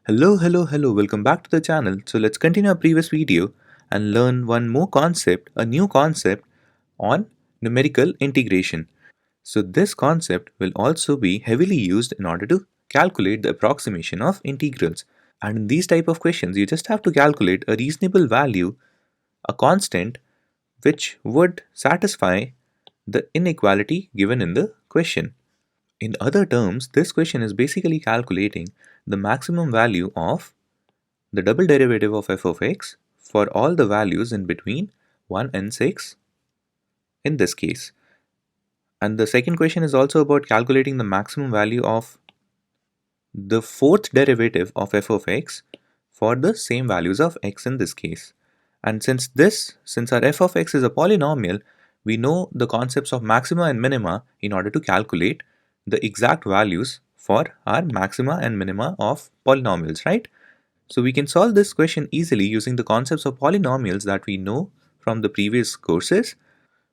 Hello, welcome back to the channel. So let's continue our previous video and learn one more concept, a new concept on numerical integration. So this concept will also be heavily used in order to calculate the approximation of integrals. And in these type of questions, you just have to calculate a reasonable value, a constant, which would satisfy the inequality given in the question. In other terms, this question is basically calculating the maximum value of the double derivative of f of x for all the values in between 1 and 6 in this case. And the second question is also about calculating the maximum value of the fourth derivative of f of x for the same values of x in this case. And since our f of x is a polynomial, we know the concepts of maxima and minima in order to calculate the exact values for our maxima and minima of polynomials, right? So we can solve this question easily using the concepts of polynomials that we know from the previous courses.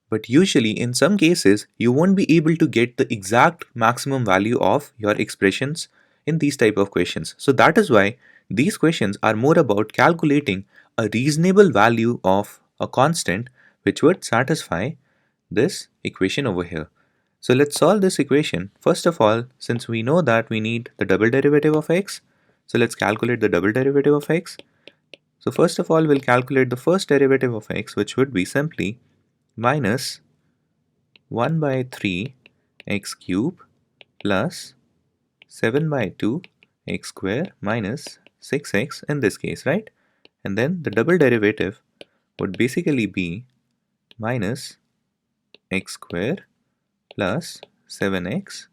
But usually in some cases, you won't be able to get the exact maximum value of your expressions in these type of questions. So that is why these questions are more about calculating a reasonable value of a constant which would satisfy this equation over here. So let's solve this equation. First of all, since we know that we need the double derivative of x, so let's calculate the double derivative of x. So first of all, we'll calculate the first derivative of x, which would be simply minus 1 by 3 x cube plus 7 by 2 x square minus 6x in this case, right? And then the double derivative would basically be minus x square plus 7x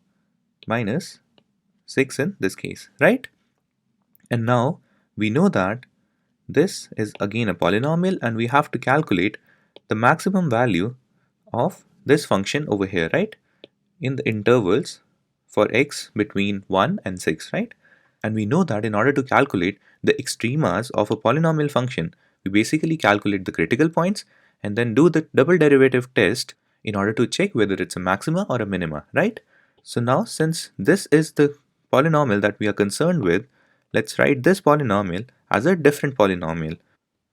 minus 6 in this case, right? And now we know that this is again a polynomial and we have to calculate the maximum value of this function over here, right? In the intervals for x between 1 and 6, right? And we know that in order to calculate the extremas of a polynomial function, we basically calculate the critical points and then do the double derivative test in order to check whether it's a maxima or a minima, right? So now since this is the polynomial that we are concerned with, let's write this polynomial as a different polynomial.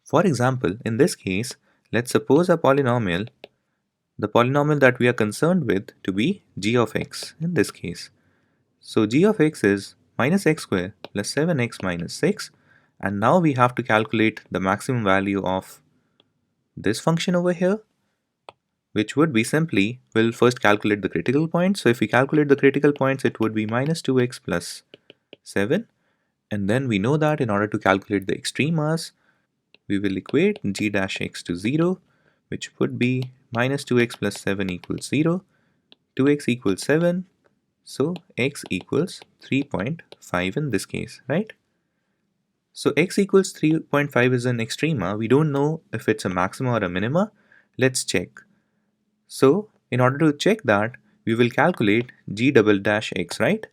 For example, in this case, let's suppose the polynomial that we are concerned with to be g of x in this case. So g of x is minus x square plus 7x minus 6, and now we have to calculate the maximum value of this function over here, which would be simply, we'll first calculate the critical points. So if we calculate the critical points, it would be minus 2x plus 7, and then we know that in order to calculate the extremas, we will equate g dash x to 0, which would be minus 2x plus 7 equals 0, 2x equals 7, so x equals 3.5 in this case, right? So x equals 3.5 is an extrema. We don't know if it's a maxima or a minima. Let's check. So in order to check that, we will calculate g double dash x, right?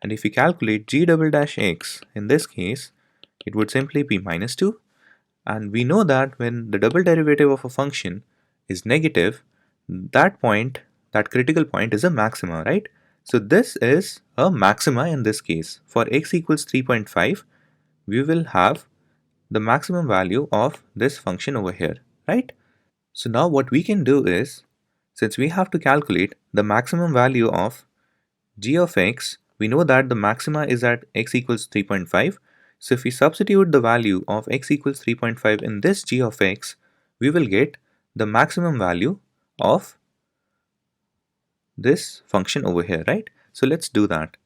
And if we calculate g double dash x, in this case, it would simply be minus 2. And we know that when the double derivative of a function is negative, that critical point is a maxima, right? So this is a maxima in this case. For x equals 3.5, we will have the maximum value of this function over here, right? So now what we can do is, since we have to calculate the maximum value of g of x, we know that the maxima is at x equals 3.5. So if we substitute the value of x equals 3.5 in this g of x, we will get the maximum value of this function over here, right? So let's do that.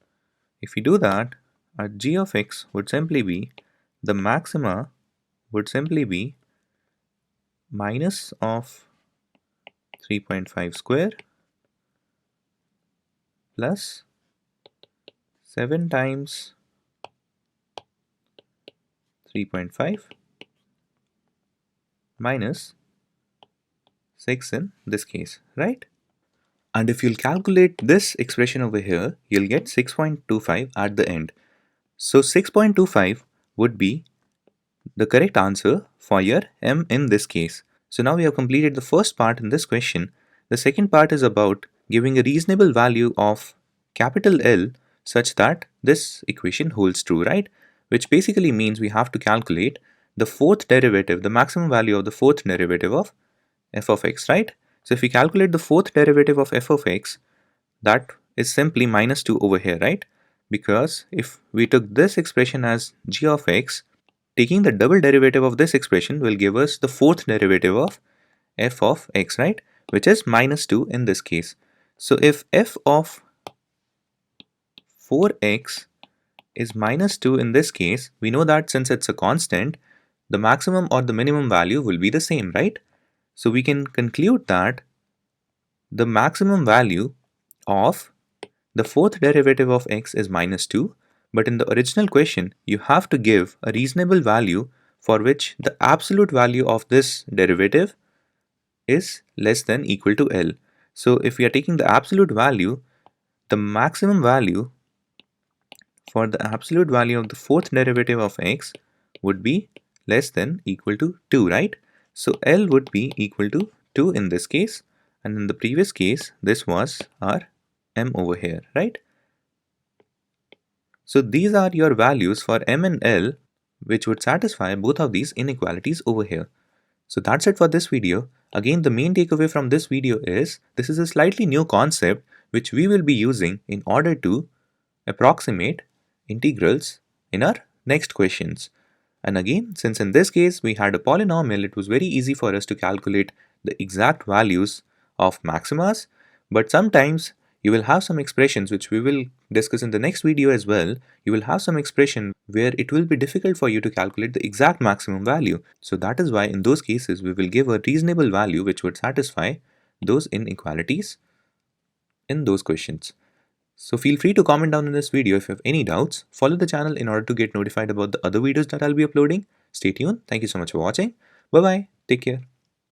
If we do that, our g of x would simply be, the maxima would simply be minus of 3.5 square plus 7 times 3.5 minus 6 in this case, right? And if you'll calculate this expression over here, you'll get 6.25 at the end. So 6.25 would be the correct answer for your m in this case. So now we have completed the first part in this question. The second part is about giving a reasonable value of capital L such that this equation holds true, right? which basically means we have to calculate the fourth derivative, the maximum value of the fourth derivative of f of x, right? So if we calculate the fourth derivative of f of x, that is simply minus 2 over here, right? Because if we took this expression as g of x, taking the double derivative of this expression will give us the fourth derivative of f of x, right? Which is minus 2 in this case. So if f of 4x is minus 2 in this case, we know that since it's a constant, the maximum or the minimum value will be the same, right? So we can conclude that the maximum value of the fourth derivative of x is minus 2, but in the original question, you have to give a reasonable value for which the absolute value of this derivative is less than equal to L. So if we are taking the absolute value, the maximum value for the absolute value of the fourth derivative of x would be less than equal to 2, right? So L would be equal to 2 in this case, and in the previous case, this was our m over here, right? So these are your values for m and L, which would satisfy both of these inequalities over here. So that's it for this video. Again, the main takeaway from this video is this is a slightly new concept which we will be using in order to approximate integrals in our next questions. And again, since in this case we had a polynomial, it was very easy for us to calculate the exact values of maximas, but sometimes you will have some expressions which we will discuss in the next video as well. You will have some expression where it will be difficult for you to calculate the exact maximum value. So that is why in those cases we will give a reasonable value which would satisfy those inequalities in those questions. So feel free to comment down in this video if you have any doubts. Follow the channel in order to get notified about the other videos that I'll be uploading. Stay tuned. Thank you so much for watching. Bye bye. Take care.